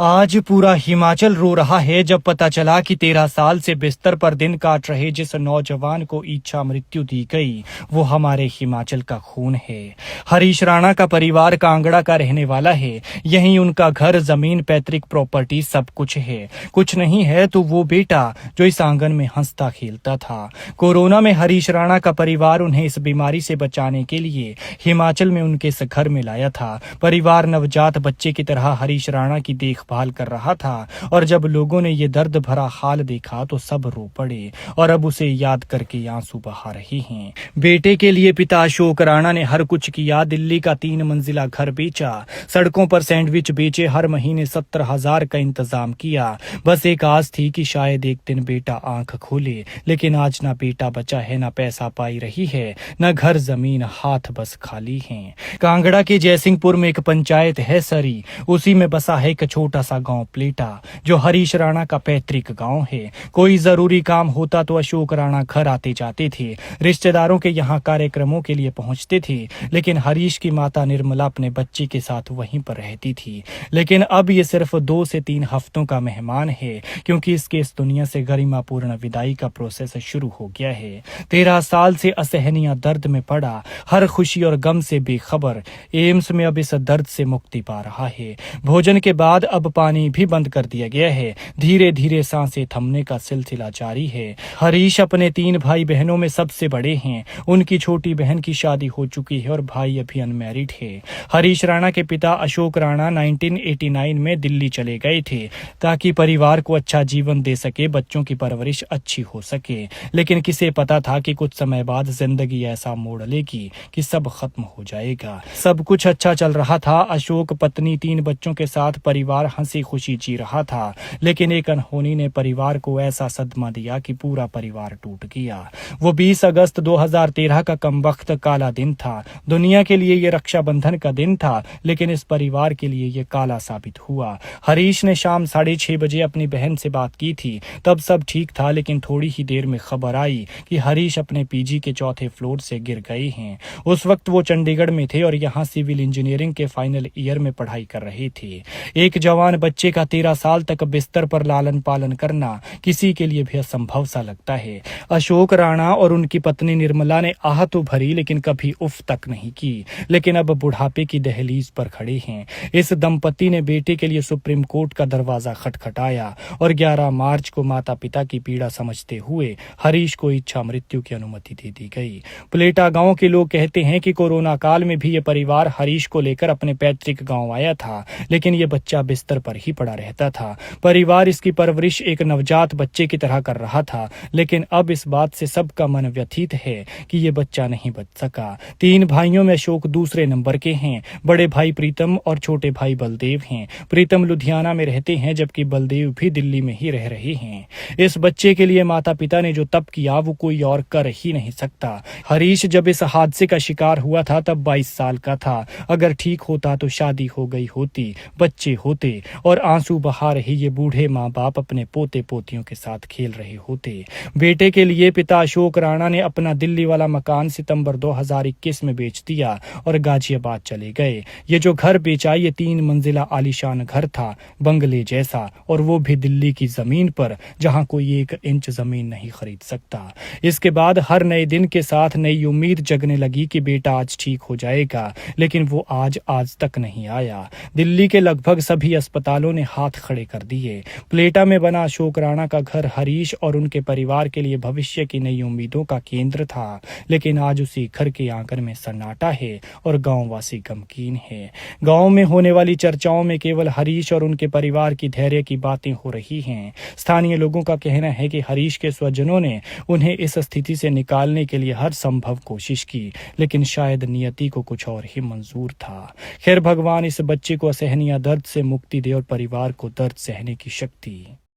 आज पूरा हिमाचल रो रहा है जब पता चला कि 13 साल से बिस्तर पर दिन काट रहे जिस नौजवान को इच्छा मृत्यु दी गई वो हमारे हिमाचल का खून है। हरीश राणा का परिवार कांगड़ा का रहने वाला है। यहीं उनका घर, जमीन, पैतृक प्रॉपर्टी सब कुछ है। कुछ नहीं है तो वो बेटा जो इस आंगन में हंसता खेलता था। कोरोना में हरीश राणा का परिवार उन्हें इस बीमारी से बचाने के लिए हिमाचल में उनके इस घर में लाया था। परिवार नवजात बच्चे की तरह हरीश राणा की देखभाल कर रहा था और जब लोगों ने ये दर्द भरा हाल देखा तो सब रो पड़े और अब उसे याद करके आंसू बहा रहे हैं। बेटे के लिए पिता अशोक राणा ने हर कुछ किया। दिल्ली का 3 मंजिला घर बेचा, सड़कों पर सैंडविच बेचे, हर महीने 70,000 का इंतजाम किया। बस एक आस थी कि शायद एक दिन बेटा आंख खोले, लेकिन आज ना बेटा बचा है, ना पैसा पाई रही है, न घर जमीन, हाथ बस खाली हैं। कांगड़ा के जयसिंहपुर में एक पंचायत है सरी, उसी में बसा है एक छोटा सा गांव प्लेटा जो हरीश राणा का पैतृक गांव है। कोई जरूरी काम होता तो अशोक राणा घर आते जाते थे, रिश्तेदारों के यहाँ कार्यक्रमों के लिए पहुंचते थे, लेकिन हरीश की माता निर्मला अपने बच्चे के साथ वहीं पर रहती थी। लेकिन अब ये सिर्फ 2 से 3 हफ्तों का मेहमान है, क्योंकि इसके इस दुनिया से गरिमापूर्ण विदाई का प्रोसेस शुरू हो गया है। 13 साल से असहनीय दर्द में पड़ा, हर खुशी और गम से बेखबर, एम्स में अब इस दर्द से मुक्ति पा रहा है। भोजन के बाद अब पानी भी बंद कर दिया गया है। धीरे धीरे सांसें थमने का सिलसिला जारी है। हरीश अपने 3 भाई बहनों में सबसे बड़े हैं। उनकी छोटी बहन की शादी हो चुकी है और भाई अभी अनमैरिड है। हरीश राणा के पिता अशोक राणा 1989 में दिल्ली चले गए थे ताकि परिवार को अच्छा जीवन दे सके, बच्चों की परवरिश अच्छी हो सके। लेकिन किसे पता था कि कुछ समय बाद जिंदगी ऐसा मोड़ लेगी कि सब खत्म हो जाएगा। सब कुछ अच्छा चल रहा था। अशोक पत्नी, 3 बच्चों के साथ परिवार हंसी खुशी जी रहा था, लेकिन एक अनहोनी ने परिवार को ऐसा सदमा दिया कि पूरा परिवार टूट गया। वो 20 अगस्त 2013 का कमबख्त काला दिन था। दुनिया के लिए ये रक्षाबंधन का दिन था, लेकिन इस परिवार के लिए ये काला साबित हुआ। हरीश ने शाम 6:30 बजे अपनी बहन से बात की थी। तब सब ठीक था, लेकिन थोड़ी ही देर में खबर आई कि हरीश अपने पीजी के 4थे फ्लोर से गिर गए हैं। उस वक्त वो चंडीगढ़ में थे और यहाँ सिविल इंजीनियरिंग के फाइनल ईयर में पढ़ाई कर रहे थे। एक जवान बच्चे का 13 साल तक बिस्तर पर लालन पालन करना किसी के लिए भी असंभव सा लगता है। अशोक राणा और उनकी पत्नी निर्मला ने आह तो भरी, लेकिन कभी उफ तक नहीं की। लेकिन अब बुढ़ापे की दहलीज पर खड़े हैं। इस दंपति ने बेटे के लिए सुप्रीम कोर्ट का दरवाजा खटखटाया और 11 मार्च को माता पिता की पीड़ा समझते हुए हरीश को इच्छा मृत्यु की अनुमति दे दी गई। प्लेटा गांव के लोग कहते हैं कि कोरोना काल में भी ये परिवार हरीश को लेकर अपने पैतृक गांव आया था, लेकिन ये बच्चा बिस्तर पर ही पड़ा रहता था। परिवार इसकी परवरिश एक नवजात बच्चे की तरह कर रहा था, लेकिन अब इस बात से सबका मन व्यथित है कि ये बच्चा नहीं बच सका। 3 भाइयों में अशोक दूसरे नंबर के हैं। बड़े भाई प्रीतम और छोटे भाई बलदेव हैं। प्रीतम लुधियाना में रहते हैं, जबकि बलदेव भी दिल्ली में ही रह रहे हैं। इस बच्चे के लिए माता पिता ने जो तप किया वो कोई और कर ही नहीं सकता। हरीश जब इस हादसे का शिकार हुआ था तब 22 साल का था। अगर ठीक होता तो शादी हो गई होती, बच्चे होते और आंसू बहा रहे ये बूढ़े माँ बाप अपने पोते पोतियों के साथ खेल रहे होते। बेटे के लिए पिता अशोक राणा ने अपना दिल्ली वाला मकान सितंबर 2021 में बेच दिया और गाजियाबाद चले गए। ये जो घर बेचा ये 3 मंजिला आलीशान घर था, बंगले जैसा, और वो भी दिल्ली की जमीन पर जहां कोई 1 इंच जमीन नहीं खरीद सकता। इसके बाद हर नए दिन के साथ नई उम्मीद जगने लगी कि बेटा आज ठीक हो जाएगा, लेकिन वो आज तक नहीं आया। दिल्ली के लगभग सभी अस्पतालों ने हाथ खड़े कर दिए। प्लेटा में बना अशोक राणा का घर हरीश और उनके परिवार के लिए भविष्य की नई उम्मीदों का केंद्र था, लेकिन आज उसी घर के आंगन में सन्नाटा है और गांववासी गमगीन है। गांव में होने वाली चर्चाओं में केवल हरीश और उनके परिवार की धैर्य की बातें हो रही हैं। स्थानीय लोगों का कहना है कि हरीश के स्वजनों ने उन्हें इस स्थिति से निकालने के लिए हर संभव कोशिश की, लेकिन शायद नियति को कुछ और ही मंजूर था। खैर, भगवान इस बच्चे को असहनीय दर्द से मुक्ति दे और परिवार को दर्द सहने की शक्ति